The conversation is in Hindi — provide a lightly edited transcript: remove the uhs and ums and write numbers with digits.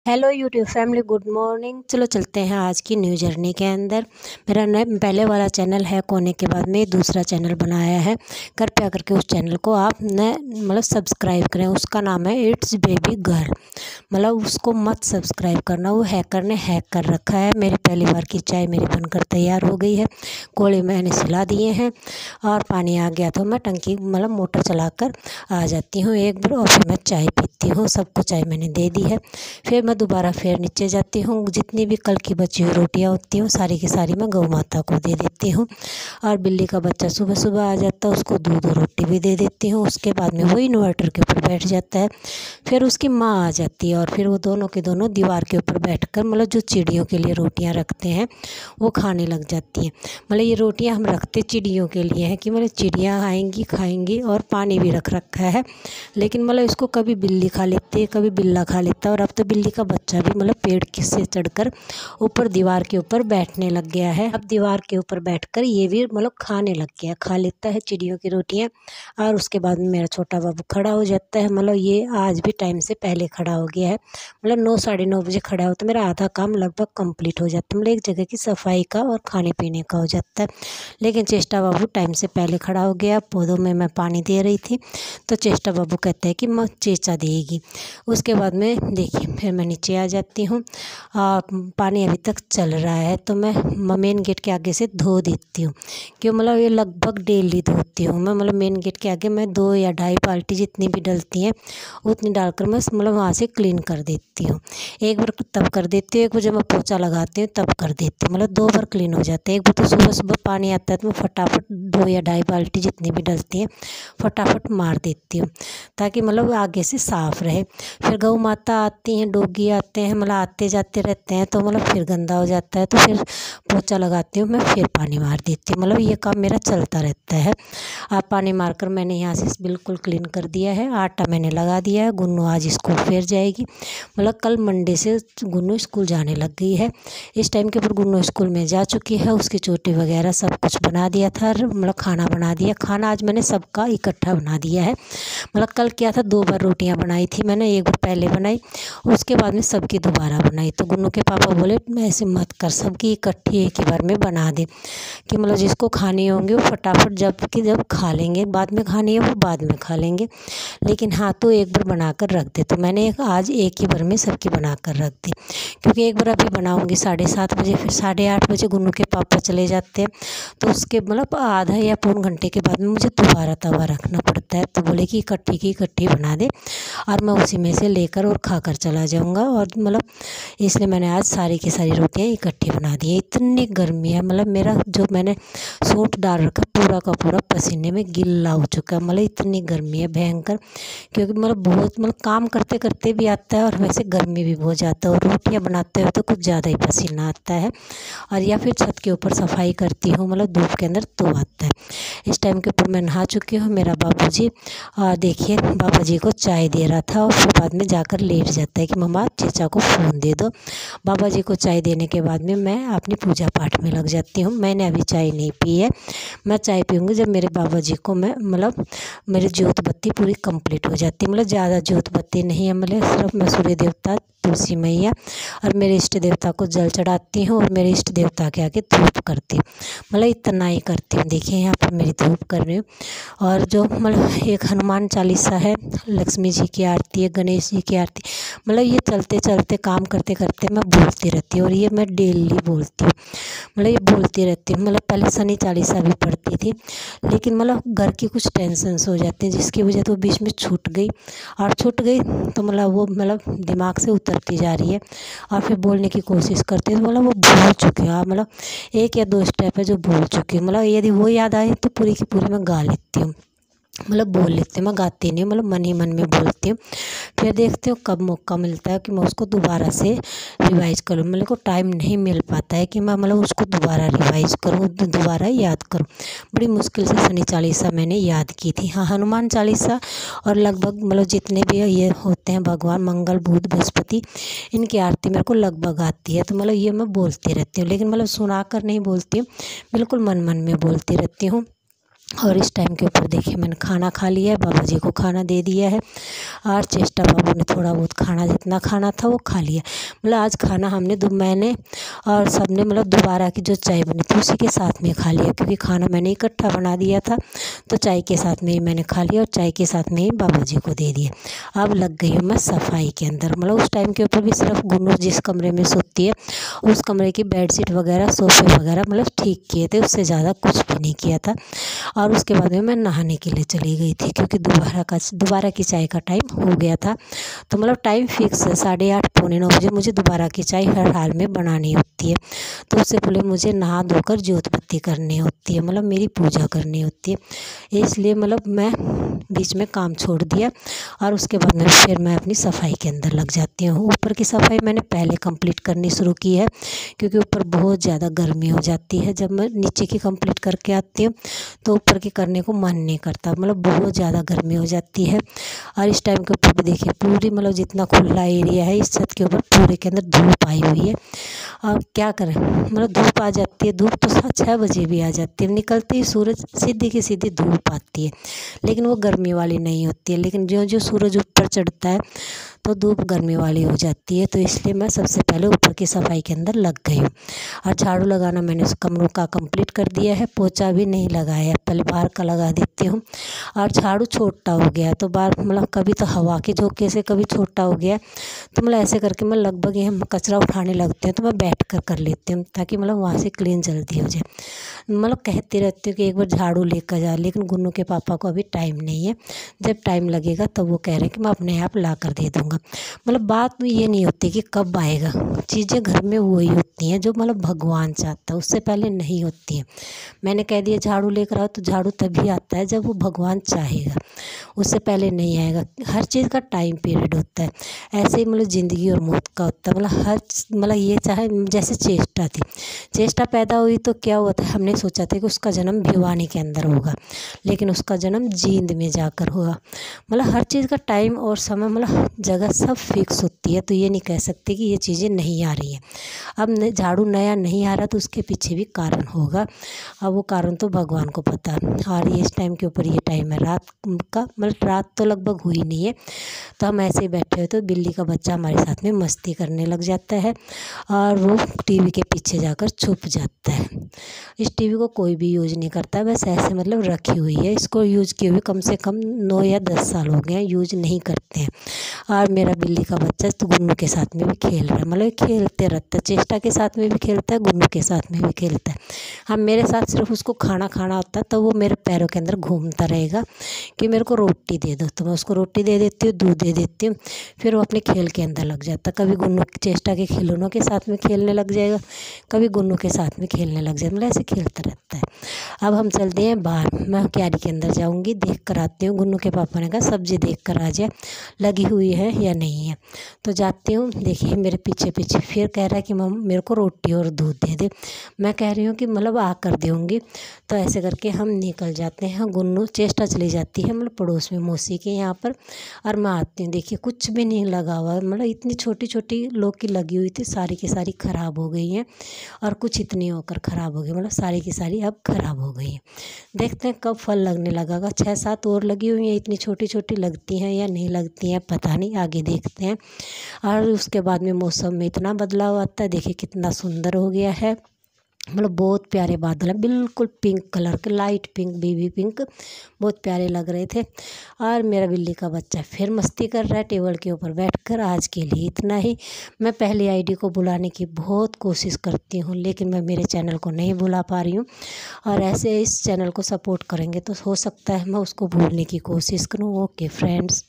Hello YouTube family, good morning. चलो चलते हैं आज की न्यू जर्नी के अंदर। मेरा नए पहले वाला चैनल है कोने के बाद में दूसरा चैनल बनाया है। कृपया करके उस चैनल को आप न सब्सक्राइब करें। उसका नाम है इट्स बेबी गर्ल। उसको मत सब्सक्राइब करना, वो हैकर ने हैक कर रखा है। मेरी पहली बार की चाय मेरी बनकर तैयार हो गई है। कोड़े मैंने सिला दिए हैं और पानी आ गया तो मैं टंकी मोटर चलाकर आ जाती हूँ एक बार और फिर मैं चाय पीती हूँ। सबको चाय मैंने दे दी है। फिर मैं दोबारा फिर नीचे जाती हूँ। जितनी भी कल की बची हुई रोटियाँ होती हैं सारी की सारी मैं गौ माता को दे देती हूँ। और बिल्ली का बच्चा सुबह सुबह आ जाता है, उसको दूध और रोटी भी दे देती हूँ। उसके बाद में वो इन्वर्टर के ऊपर बैठ जाता है। फिर उसकी माँ आ जाती है और फिर वो दोनों के दोनों दीवार के ऊपर बैठकर जो चिड़ियों के लिए रोटियाँ रखते हैं वो खाने लग जाती हैं। ये रोटियाँ हम रखते चिड़ियों के लिए हैं कि चिड़ियाँ आएंगी खाएंगी, और पानी भी रख रखा है। लेकिन इसको कभी बिल्ली खा लेती है, कभी बिल्ला खा लेता है। और अब तो बिल्ली का बच्चा भी पेड़ से चढ़कर ऊपर दीवार के ऊपर बैठने लग गया है। अब दीवार के ऊपर बैठकर ये भी खाने लग गया, खा लेता है चिड़ियों की रोटियां। और उसके बाद में मेरा छोटा बाबू खड़ा हो जाता है। ये आज भी टाइम से पहले खड़ा हो गया है। 9 साढ़े 9 बजे खड़ा हो तो मेरा आधा काम लगभग कंप्लीट हो जाता है। एक जगह की सफाई का और खाने पीने का हो जाता है। लेकिन चेष्टा बाबू टाइम से पहले खड़ा हो गया। पौधों में मैं पानी दे रही थी तो चेष्टा बाबू कहते हैं कि माँ चेचा देगी। उसके बाद में देखिए फिर मैं नीचे आ जाती हूँ। पानी अभी तक चल रहा है तो मैं मेन गेट के आगे से धो देती हूँ। क्यों ये लगभग डेली धोती हूँ मैं। मेन गेट के आगे मैं 2 या 2.5 बाल्टी जितनी भी डलती हैं उतनी डालकर मैं वहाँ से क्लीन कर देती हूँ। एक बार तब कर देती हूँ, एक बार जब मैं पोछा लगाती हूँ तब कर देती हूँ। 2 बार क्लीन हो जाते हैं। एक बार तो सुबह सुबह पानी आता है तो मैं फटाफट 2 या 2.5 बाल्टी जितनी भी डलती हैं फटाफट मार देती हूँ ताकि आगे से साफ़ रहे। फिर गौ माता आती हैं, डॉगी आते हैं, आते जाते रहते हैं तो फिर गंदा हो जाता है तो फिर पोछा लगाती हूँ मैं, फिर पानी मार देती हूँ। ये काम मेरा चलता रहता है। आप पानी मारकर मैंने यहाँ से बिल्कुल क्लीन कर दिया है। आटा मैंने लगा दिया है। गुन्नू आज स्कूल फिर जाएगी। कल मंडे से गुन्नू स्कूल जाने लग गई है। इस टाइम के ऊपर गुन्नू स्कूल में जा चुकी है। उसकी चोटी वगैरह सब कुछ बना दिया था, खाना बना दिया। खाना आज मैंने सबका इकट्ठा बना दिया है। कल क्या था, 2 बार रोटियां बनाई थी मैंने। एक बार पहले बनाई, उसके बाद में सबकी दोबारा बनाई। तो गुन्नू के पापा बोले ऐसे मत कर, सबकी इकट्ठी एक ही बार में बना दे कि जिसको खानी होंगे वो फटाफट जब खा लेंगे, बाद में खानी है वो बाद में खा लेंगे। लेकिन हाँ तो एक बार बना कर रख दे। तो मैंने आज एक ही बार में सबकी बना कर रख दी। क्योंकि एक बार अभी बनाऊँगी 7:30 बजे, फिर 8:30 बजे गुन्नू के पापा चले जाते हैं तो उसके आधा या पौन घंटे के बाद में मुझे दोबारा तवा रखना पड़ता है। तो बोले कि इकट्ठी की इकट्ठी बना दे और मैं उसी में से लेकर और खाकर चला जाऊंगा। और इसलिए मैंने आज सारी की सारी रोटियां इकट्ठी बना दी है। इतनी गर्मी है, मेरा जो मैंने सूट डाल रखा पूरा का पूरा पसीने में गिल्ला हो चुका है। इतनी गर्मी है भयंकर। क्योंकि बहुत काम करते करते भी आता है और वैसे गर्मी भी बहुत ज़्यादा है। और रोटियां बनाते हुए तो कुछ ज़्यादा ही पसीना आता है। और या फिर छत के ऊपर सफाई करती हूँ धूप के अंदर तो आता है। इस टाइम के ऊपर मैं नहा चुकी हूँ। मेरा बाबूजी देखिए बाबा जी को चाय दे रहा था और फिर बाद में जाकर लेट जाता है कि मम्मा चेचा को फ़ोन दे दो। बाबा जी को चाय देने के बाद में मैं अपनी पूजा पाठ में लग जाती हूँ। मैंने अभी चाय नहीं पी है। मैं चाय पीऊँगी जब मेरे बाबा जी को मैं मेरी ज्योत बत्ती पूरी कंप्लीट हो जाती है। ज़्यादा ज्योत बत्ती नहीं है। सिर्फ मैं सूर्य देवता, तुलसी मैया और मेरे इष्ट देवता को जल चढ़ाती हूँ और मेरे इष्ट देवता के आगे धूप करती हूँ। इतना ही करती हूँ। देखिए यहाँ पर मेरी धूप कर रही हूँ। और जो एक हनुमान चालीसा है, लक्ष्मी जी की आरती है, गणेश जी की आरती। ये चलते चलते काम करते करते मैं बोलती रहती हूँ और ये मैं डेली बोलती हूँ। ये बोलती रहती हूँ। पहले शनि चालीसा भी पढ़ती थी लेकिन घर की कुछ टेंशन्स हो जाते हैं जिसकी वजह तो बीच में छूट गई। और छूट गई तो वो दिमाग से उतरती जा रही है और फिर बोलने की कोशिश करती है तो वो भूल चुकी हूँ। एक या 2 स्टेप है जो भूल चुकी हूँ। यदि वो याद आए तो पूरी की पूरी मैं गा लेती हूँ। बोल लेती हूँ, मैं गाती नहीं हूँ। मन ही मन में बोलती हूँ। फिर देखती हूँ कब मौका मिलता है कि मैं उसको दोबारा से रिवाइज़ करूँ। को टाइम नहीं मिल पाता है कि मैं उसको दोबारा रिवाइज़ करूँ, दोबारा याद करूँ। बड़ी मुश्किल से शनि चालीसा मैंने याद की थी। हाँ, हनुमान चालीसा और लगभग जितने भी ये होते हैं भगवान मंगल बुध बृहस्पति, इनकी आरती मेरे को लगभग आती है। तो ये मैं बोलती रहती हूँ। लेकिन सुना कर नहीं बोलती हूँ, बिल्कुल मन मन में बोलती रहती हूँ। और इस टाइम के ऊपर देखिए मैंने खाना खा लिया है, बाबा जी को खाना दे दिया है और चेष्टा बाबू ने थोड़ा बहुत खाना जितना खाना था वो खा लिया। मतलब आज खाना हमने मैंने और सब ने मतलब दोबारा की जो चाय बनी थी उसी के साथ में खा लिया, क्योंकि खाना मैंने इकट्ठा बना दिया था तो चाय के साथ में ही मैंने खा लिया और चाय के साथ में ही बाबा जी को दे दिया। अब लग गई हूँ मैं सफाई के अंदर। मतलब उस टाइम के ऊपर भी सिर्फ गुन्नू जिस कमरे में सोती है उस कमरे की बेडशीट वगैरह सोफे वगैरह मतलब ठीक किए थे, उससे ज़्यादा कुछ भी नहीं किया था। और उसके बाद में मैं नहाने के लिए चली गई थी, क्योंकि दोबारा की चाय का टाइम हो गया था। तो मतलब टाइम फिक्स है 8:30 पौने 9 बजे मुझे दोबारा की चाय हर हाल में बनानी होती है। तो उससे पहले मुझे नहा धोकर ज्योत बत्ती करनी होती है, मतलब मेरी पूजा करनी होती है। इसलिए मतलब मैं बीच में काम छोड़ दिया और उसके बाद में फिर मैं अपनी सफाई के अंदर लग जाती हूँ। ऊपर की सफाई मैंने पहले कंप्लीट करनी शुरू की है, क्योंकि ऊपर बहुत ज़्यादा गर्मी हो जाती है। जब मैं नीचे की कंप्लीट करके आती हूँ तो ऊपर की करने को मन नहीं करता, मतलब बहुत ज़्यादा गर्मी हो जाती है। और इस टाइम के ऊपर भी देखिए पूरी मतलब जितना खुला एरिया है इस छत के ऊपर पूरे के अंदर धूप आई हुई है। अब क्या करें, मतलब धूप आ जाती है, धूप तो 6 बजे भी आ जाती है, निकलते ही सूरज सीधी की सीधी धूप आती है, लेकिन वो गर्मी वाली नहीं होती है। लेकिन जो जो सूरज ऊपर चढ़ता है तो धूप गर्मी वाली हो जाती है। तो इसलिए मैं सबसे पहले ऊपर की सफाई के अंदर लग गई हूँ। और झाड़ू लगाना मैंने उस कमरों का कंप्लीट कर दिया है, पोछा भी नहीं लगाया, पहले बाहर का लगा देती हूँ। और झाड़ू छोटा हो गया तो बाहर मतलब कभी तो हवा के झोंके से कभी छोटा हो गया, तो मतलब ऐसे करके मैं लगभग यहाँ कचरा उठाने लगती हूँ तो मैं बैठ कर लेती हूँ, ताकि मतलब वहाँ से क्लीन जल्दी हो जाए। मतलब कहती रहती हूँ कि एक बार झाड़ू लेकर जा, लेकिन गुन्नू के पापा को अभी टाइम नहीं है, जब टाइम लगेगा तब वो कह रहे हैं कि मैं अपने आप ला कर दे दूँगा। मतलब बात में ये नहीं होती कि कब आएगा, चीज़ें घर में वही होती हैं जो मतलब भगवान चाहता है, उससे पहले नहीं होती हैं। मैंने कह दिया झाड़ू लेकर आओ तो झाड़ू तभी आता है जब वो भगवान चाहेगा, उससे पहले नहीं आएगा। हर चीज़ का टाइम पीरियड होता है, ऐसे ही मतलब ज़िंदगी और मौत का होता है। मतलब ये चाहे जैसे चेष्टा थी, चेष्टा पैदा हुई तो क्या हुआ था, हमने सोचा था कि उसका जन्म भिवानी के अंदर होगा, लेकिन उसका जन्म जींद में जाकर हुआ। मतलब हर चीज़ का टाइम और समय मतलब जगह सब फिक्स होती है, तो ये नहीं कह सकते कि ये चीज़ें नहीं आ रही हैं। अब झाड़ू नया नहीं आ रहा तो उसके पीछे भी कारण होगा, अब वो कारण तो भगवान को पता है। और ये इस टाइम के ऊपर ये टाइम है रात का, मतलब रात तो लगभग हुई नहीं है, तो हम ऐसे ही बैठे हुए तो बिल्ली का बच्चा हमारे साथ में मस्ती करने लग जाता है और वो टीवी के पीछे जाकर छुप जाता है। इस टीवी को कोई भी यूज़ नहीं करता, बस ऐसे मतलब रखी हुई है, इसको यूज़ किए हुए कम से कम 9 या 10 साल हो गए हैं, यूज़ नहीं करते हैं। और मेरा बिल्ली का बच्चा तो गुन्नू के साथ में भी खेल रहा है, मतलब खेलते रहता है, चेष्टा के साथ में भी खेलता है, गुन्नू के साथ में भी खेलता है। हम मेरे साथ सिर्फ उसको खाना खाना होता है तो वो मेरे पैरों के अंदर घूमता रहेगा कि मेरे को रोटी दे दो, तो मैं उसको रोटी दे देती हूँ, दूध दे देती हूँ, फिर वो अपने खेल के अंदर लग जाता है। कभी गुन्नू चेष्टा के खिलौनों के साथ में खेलने लग जाएगा, कभी गुन्नू के साथ में खेलने लग जाएगा, मतलब ऐसे खेलता रहता है। अब हम चलते हैं बाहर, मैं क्यारी के अंदर जाऊँगी, देख कर आती हूँ। गुन्नू के पापा ने कहा सब्जी देख कर आ जाए लगी हुई है या नहीं है, तो जाती हूँ। देखिए मेरे पीछे पीछे फिर कह रहा है कि मम मेरे को रोटी और दूध दे दे। मैं कह रही हूँ कि मतलब आकर दूँगी, तो ऐसे करके हम निकल जाते हैं। गुन्नू चेष्टा चली जाती है मतलब पड़ोस में मौसी के यहाँ पर, और मैं आती हूँ। देखिए कुछ भी नहीं लगा हुआ, मतलब इतनी छोटी छोटी लौकी लगी हुई थी, सारी की सारी ख़राब हो गई हैं, और कुछ इतनी होकर ख़राब हो गई, मतलब सारी की सारी अब ख़राब हो गई हैं। देखते हैं कब फल लगने लगेगा। 6-7 और लगी हुई हैं, इतनी छोटी छोटी लगती हैं या नहीं लगती हैं पता नहीं, आगे देखते हैं। और उसके बाद में मौसम में इतना बदलाव आता है, देखिए कितना सुंदर हो गया है, मतलब बहुत प्यारे बादल हैं, बिल्कुल पिंक कलर के, लाइट पिंक, बेबी पिंक, बहुत प्यारे लग रहे थे। और मेरा बिल्ली का बच्चा फिर मस्ती कर रहा है टेबल के ऊपर बैठकर। आज के लिए इतना ही। मैं पहली आईडी को बुलाने की बहुत कोशिश करती हूँ, लेकिन मैं मेरे चैनल को नहीं बुला पा रही हूँ, और ऐसे इस चैनल को सपोर्ट करेंगे तो हो सकता है मैं उसको भूलने की कोशिश करूँ। Okay friends.